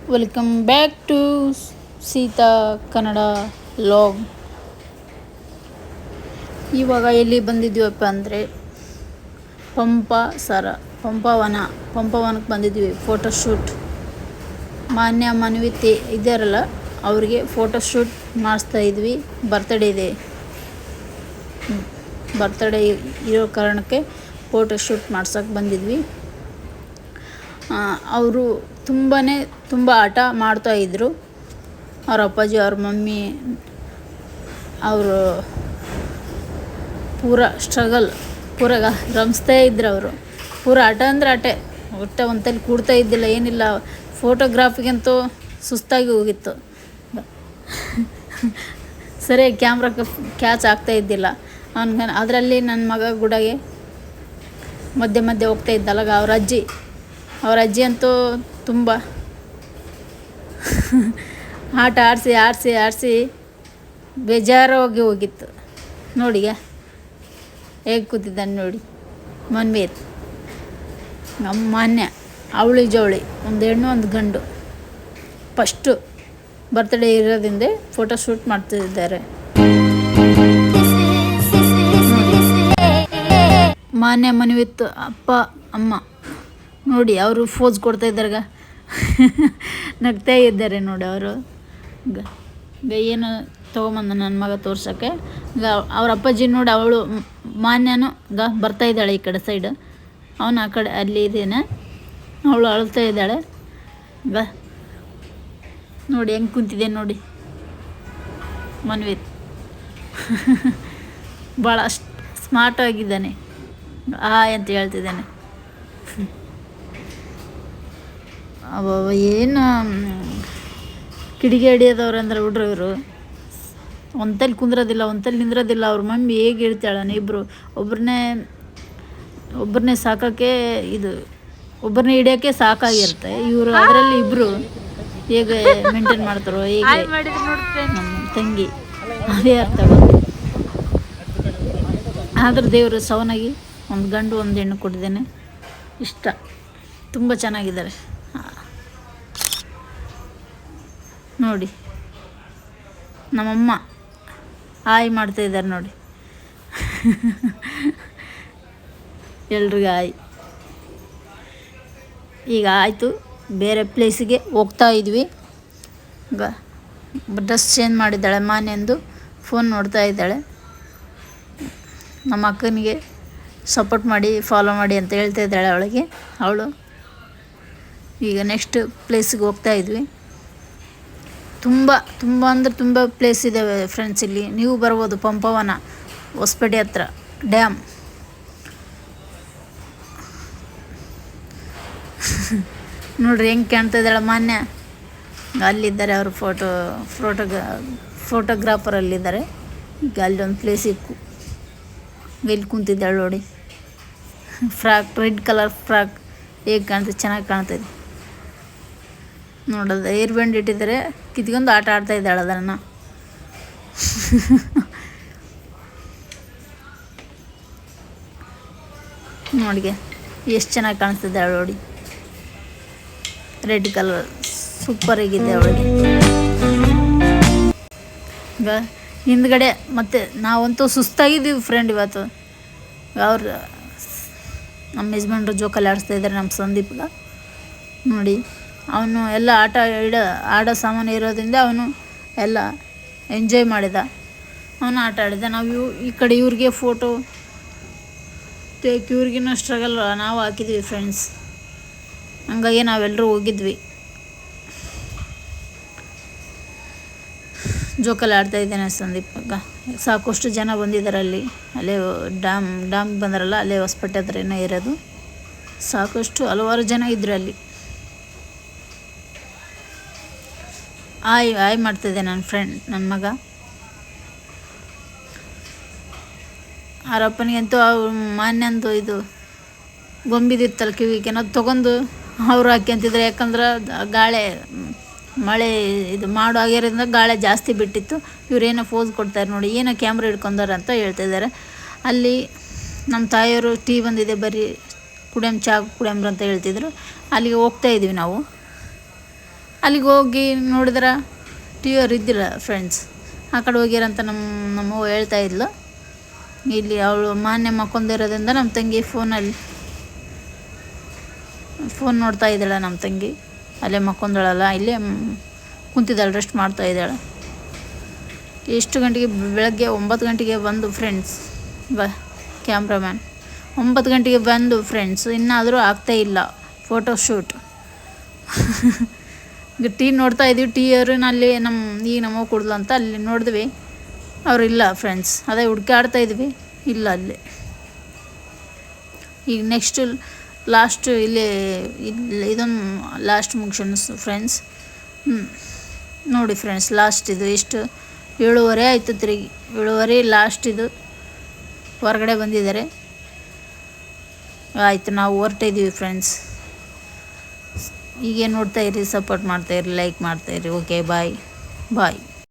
Welcome back to Seetha Kannada vlog. ಇವಾಗ ಎಲ್ಲಿ ಬಂದಿದ್ದೀವಪ್ಪ ಅಂದರೆ ಪಂಪವನಕ್ಕೆ ಬಂದಿದ್ವಿ. ಫೋಟೋಶೂಟ್ ಮಾನ್ಯ ಮನ್ವಿತಿ ಇದ್ದಾರಲ್ಲ ಅವ್ರಿಗೆ ಫೋಟೋಶೂಟ್ ಮಾಡಿಸ್ತಾ ಇದ್ವಿ. ಬರ್ತ್ಡೇ ಇರೋ ಕಾರಣಕ್ಕೆ ಫೋಟೋಶೂಟ್ ಮಾಡ್ಸೋಕ್ಕೆ ಬಂದಿದ್ವಿ. ಅವರು ತುಂಬ ಆಟ ಮಾಡ್ತಾಯಿದ್ರು. ಅವ್ರ ಅಪ್ಪಾಜಿ ಅವ್ರ ಮಮ್ಮಿ ಅವರು ಪೂರ ರಮಿಸ್ತಾ ಇದ್ರು. ಅವರು ಪೂರ ಆಟ ಅಂದರೆ ಆಟೆ, ಒಟ್ಟು ಒಂತಲ್ಲಿ ಕೂಡ್ತಾ ಇದ್ದಿಲ್ಲ, ಏನಿಲ್ಲ. ಫೋಟೋಗ್ರಾಫಿಗಂತೂ ಸುಸ್ತಾಗಿ ಹೋಗಿತ್ತು. ಸರಿಯಾಗಿ ಕ್ಯಾಮ್ರಾಕ್ಕೆ ಕ್ಯಾಚ್ ಆಗ್ತಾ ಇದ್ದಿಲ್ಲ ಅವನಿಗೆ. ಅದರಲ್ಲಿ ನನ್ನ ಮಗ ಗುಡಗೆ ಮಧ್ಯೆ ಹೋಗ್ತಾ ಇದ್ದಲ್ಲ, ಅವ್ರ ಅಜ್ಜಿ ಅಂತೂ ತುಂಬ ಆಟ ಆಡಿಸಿ ಬೇಜಾರಾಗಿ ಹೋಗಿತ್ತು. ನೋಡಿ ಹೇಗೆ ಕೂತಿದ್ದಾನೆ ನೋಡಿ ಮನ್ವೇತ್. ನಮ್ಮ ಮಾನ್ಯ ಅವಳಿ ಜವಳಿ, ಒಂದು ಹೆಣ್ಣು ಒಂದು ಗಂಡು. ಫಸ್ಟು ಬರ್ತ್ಡೇ ಇರೋದ್ರಿಂದ ಫೋಟೋಶೂಟ್ ಮಾಡ್ತಿದ್ದಾರೆ. ಮಾನ್ಯ ಮನ್ವಿತ್ ಅಪ್ಪ ಅಮ್ಮ ನೋಡಿ, ಅವರು ಫೋಸ್ ಕೊಡ್ತಾ ಇದ್ದಾರೆ, ನಗ್ತಾ ಇದ್ದಾರೆ ನೋಡಿ. ಅವರು ಏನು ತೊಗೊಂಬಂದ ನನ್ನ ಮಗ ತೋರ್ಸೋಕ್ಕೆ. ಅವ್ರ ಅಪ್ಪಾಜಿ ನೋಡಿ, ಅವಳು ಮಾನ್ಯನು ಬರ್ತಾ ಇದ್ದಾಳೆ ಈ ಕಡೆ ಸೈಡ್, ಅವನು ಆ ಕಡೆ ಅಲ್ಲಿ ಇದ್ದೇನೆ. ಅವಳು ಅಳ್ತಾ ಇದ್ದಾಳೆ. ನೋಡಿ ಹೆಂಗೆ ಕುಂತಿದೆ ನೋಡಿ ಮನ್ವಿತ್. ಭಾಳ ಸ್ಮಾರ್ಟ್ ಆಗಿದ್ದಾನೆ, ಅಂತ ಹೇಳ್ತಿದ್ದಾನೆ. ಏನು ಕಿಡಿಗೆ ಹಿಡಿಯೋದವ್ರು ಅಂದ್ರೆ ಹುಡ್ರು ಇವರು. ಒಂತಲ್ಲಿ ಕುಂದ್ರೋದಿಲ್ಲ, ಒಂತಲ್ಲಿ ನಿಂದ್ರೋದಿಲ್ಲ. ಅವ್ರ ಮಮ್ಮಿ ಹೇಗೆ ಹೇಳ್ತಾಳೆ, ಇಬ್ಬರು ಒಬ್ಬರನ್ನೇ ಸಾಕೋಕ್ಕೆ ಒಬ್ಬರನ್ನೇ ಹಿಡಿಯೋಕ್ಕೆ ಸಾಕಾಗಿರುತ್ತೆ. ಇವರು ಅದರಲ್ಲಿ ಇಬ್ಬರು ಹೇಗೆ ಮೇಂಟೈನ್ ಮಾಡ್ತಾರೋ, ಹೇಗೆ ನಮ್ಮ ತಂಗಿ ಅದೇ ಅರ್ಥ. ಆದ್ರೆ ದೇವರು ಸವನಾಗಿ ಒಂದು ಗಂಡು ಒಂದು ಹೆಣ್ಣು ಕೊಟ್ಟಿದ್ದೇನೆ. ಇಷ್ಟ, ತುಂಬ ಚೆನ್ನಾಗಿದ್ದಾರೆ ನೋಡಿ. ನಮ್ಮಮ್ಮ ಹಾಯ್ ಮಾಡ್ತಾಯಿದ್ದಾರೆ ನೋಡಿ. ಎಲ್ರಿಗೂ ಹಾಯ್. ಈಗ ಆಯಿತು, ಬೇರೆ ಪ್ಲೇಸಿಗೆ ಹೋಗ್ತಾ ಇದ್ವಿ. ಡ್ರೆಸ್ ಚೇಂಜ್ ಮಾಡಿದ್ದಾಳೆ ಮಾನ್ಯಂದು, ಫೋನ್ ನೋಡ್ತಾ ಇದ್ದಾಳೆ. ನಮ್ಮ ಅಕ್ಕನಿಗೆ ಸಪೋರ್ಟ್ ಮಾಡಿ, ಫಾಲೋ ಮಾಡಿ ಅಂತ ಹೇಳ್ತಾ ಇದ್ದಾಳೆ ಅವಳು. ಈಗ ನೆಕ್ಸ್ಟ್ ಪ್ಲೇಸಿಗೆ ಹೋಗ್ತಾ ಇದ್ವಿ. ತುಂಬ ಅಂದರೆ ತುಂಬ ಪ್ಲೇಸ್ ಇದ್ದಾವೆ ಫ್ರೆಂಡ್ಸ್. ಇಲ್ಲಿ ನೀವು ಬರ್ಬೋದು. ಪಂಪವನ, ಹೊಸಪೇಟೆ ಹತ್ರ ಡ್ಯಾಮ್. ನೋಡ್ರಿ ಹೆಂಗೆ ಕಾಣ್ತಾ ಇದ್ದಾಳೆ ಮಾನ್ಯ. ಅಲ್ಲಿದ್ದಾರೆ ಅವರು ಫೋಟೋಗ್ರಾಫರ್ ಅಲ್ಲಿದ್ದಾರೆ. ಈಗ ಅಲ್ಲೊಂದು ಪ್ಲೇಸಿಗೆ ಇಲ್ಲಿ ಕುಂತಿದ್ದಾಳೆ ನೋಡಿ. ರೆಡ್ ಕಲರ್ ಫ್ರಾಕ್ ಹೇಗೆ ಕಾಣ್ತದೆ, ಚೆನ್ನಾಗಿ ಕಾಣ್ತದೆ ನೋಡೋದು. ಏರ್ ಬ್ಯಾಂಡ್ ಇಟ್ಟಿದ್ದಾರೆ, ಕಿತ್ಕೊಂಡು ಆಟ ಆಡ್ತಾ ಇದ್ದಾಳೆ ಅದನ್ನು. ನೋಡಿಗೆ ಎಷ್ಟು ಚೆನ್ನಾಗಿ ಕಾಣಿಸ್ತಿದ್ದಾಳೆ ನೋಡಿ. ರೆಡ್ ಕಲರ್ ಸೂಪರ್ ಆಗಿದೆ ಅವಳಿಗೆ. ಈಗ ಹಿಂದ್ಗಡೆ ಮತ್ತೆ ನಾವಂತೂ ಸುಸ್ತಾಗಿದ್ದೀವಿ ಫ್ರೆಂಡ್ ಇವತ್ತು. ನಮ್ಮ ಯಜಮಾನ್ರು ಜೋಕಾಲಿ ಆಡಿಸ್ತಾ ಇದ್ದಾರೆ ನಮ್ಮ ಸಂದೀಪ್ಗೆ ನೋಡಿ. ಅವನು ಎಲ್ಲ ಆಡೋ ಸಾಮಾನು ಇರೋದ್ರಿಂದ ಅವನು ಎಲ್ಲ ಎಂಜಾಯ್ ಮಾಡಿದ, ಅವನು ಆಟ ಆಡಿದ. ನಾವು ಈ ಕಡೆ ಇವ್ರಿಗೆ ಫೋಟೋ ಇವ್ರಿಗಿನ್ನೂ ಸ್ಟ್ರಗಲ್ ನಾವು ಹಾಕಿದ್ವಿ ಫ್ರೆಂಡ್ಸ್. ಹಂಗಾಗಿ ನಾವೆಲ್ಲರೂ ಹೋಗಿದ್ವಿ. ಜೋಕಾಲಿ ಆಡ್ತಾ ಇದ್ದೇನೆ ಸಂದೀಪ್ಗ. ಸಾಕಷ್ಟು ಜನ ಬಂದಿದ್ದಾರೆ ಅಲ್ಲೇ ಡ್ಯಾಮ್ ಬಂದಾರಲ್ಲ, ಅಲ್ಲೇ ಹೊಸಪೇಟೆ ಹತ್ರನೇ ಇರೋದು. ಸಾಕಷ್ಟು ಹಲವಾರು ಜನ ಇದ್ರು ಅಲ್ಲಿ. ಆಯ್ ಮಾಡ್ತಿದ್ದೆ ನನ್ನ ಮಗ. ಅವರಪ್ಪನಿಗಂತೂ ಮಾನ್ಯಂದು ಇದು ಗೊಂಬಿದಿತ್ತಲ್ಲ ಕಿವಿಗೆ, ಅದು ತೊಗೊಂಡು ಅವರು ಹಾಕ್ಯಂತಿದ್ರು. ಯಾಕಂದ್ರೆ ಮಳೆ ಇದು ಆಗಿರೋದ್ರಿಂದ ಗಾಳಿ ಜಾಸ್ತಿ ಬಿಟ್ಟಿತ್ತು. ಇವರೇನೋ ಫೋಸ್ ಕೊಡ್ತಾರೆ ನೋಡಿ, ಏನೋ ಕ್ಯಾಮ್ರಾ ಹಿಡ್ಕೊಂಡಾರ ಅಂತ ಹೇಳ್ತಿದ್ದಾರೆ. ಅಲ್ಲಿ ನಮ್ಮ ತಾಯಿಯವರು ಟೀ ಬಂದಿದೆ ಬರ್ರಿ ಚಾ ಕುಡಿಯಮ್ರ ಅಂತ ಹೇಳ್ತಿದ್ರು. ಅಲ್ಲಿಗೆ ಹೋಗ್ತಾ ಇದ್ವಿ ನಾವು. ಅಲ್ಲಿಗೆ ಹೋಗಿ ನೋಡಿದ್ರೆ ಟಿ ವಿಯವ್ರು ಇದ್ದಿಲ್ಲ ಫ್ರೆಂಡ್ಸ್. ಆ ಕಡೆ ಹೋಗ್ಯಾರಂತ ನಮ್ಮವ್ವ ಹೇಳ್ತಾ ಇದ್ಲು. ಇಲ್ಲಿ ಅವಳು ಮಾನ್ಯ ಮಕ್ಕೊಂದಿರೋದ್ರಿಂದ ನಮ್ಮ ತಂಗಿ ಫೋನ್ ನೋಡ್ತಾ ಇದ್ದಾಳೆ. ನಮ್ಮ ತಂಗಿ ಅಲ್ಲೇ ಮಕ್ಕೊಂದಳಲ್ಲ, ಇಲ್ಲೇ ಕುಂತಿದ್ದಾಳೆ, ರೆಸ್ಟ್ ಮಾಡ್ತಾ ಇದ್ದಾಳೆ. ಎಷ್ಟು ಗಂಟೆಗೆ? ಬೆಳಗ್ಗೆ 9 ಗಂಟೆಗೆ ಬಂದು ಫ್ರೆಂಡ್ಸ್. ಕ್ಯಾಮ್ರಾಮ್ಯಾನ್ 9 ಗಂಟೆಗೆ ಬಂದು ಫ್ರೆಂಡ್ಸ್, ಇನ್ನಾದರೂ ಆಗ್ತಾ ಇಲ್ಲ ಫೋಟೋ ಶೂಟ್. ಈಗ ಟೀ ನೋಡ್ತಾ ಇದ್ವಿ. ಟೀ ಅವ್ರನ್ನಲ್ಲಿ ಈಗ ನಮ್ಮವ್ವ ಕುಡ್ದು ಅಂತ ಅಲ್ಲಿ ನೋಡಿದ್ವಿ, ಅವರು ಇಲ್ಲ ಫ್ರೆಂಡ್ಸ್. ಅದೇ ಹುಡ್ಕಾಡ್ತಾ ಇದ್ವಿ, ಇಲ್ಲ ಅಲ್ಲಿ. ಈಗ ನೆಕ್ಸ್ಟು ಲಾಸ್ಟು ಇಲ್ಲಿ ಇದೊಂದು ಲಾಸ್ಟ್ ಮುಗಿಸೋಣ ಫ್ರೆಂಡ್ಸ್. ನೋಡಿ ಫ್ರೆಂಡ್ಸ್, ಲಾಸ್ಟ್ ಇದು ಎಷ್ಟು 7:30 ಆಯಿತು, ತಿರುಗಿ 7:30 ಲಾಸ್ಟ್ ಇದು. ಹೊರಗಡೆ ಬಂದಿದ್ದಾರೆ. ಆಯಿತು, ನಾವು ಹೊರಟಿದ್ದೀವಿ ಫ್ರೆಂಡ್ಸ್. ಹೀಗೆ ನೋಡ್ತಾಯಿರಿ, ಸಪೋರ್ಟ್ ಮಾಡ್ತಾಯಿರಿ, ಲೈಕ್ ಮಾಡ್ತಾಯಿರಿ. ಓಕೆ, ಬಾಯ್.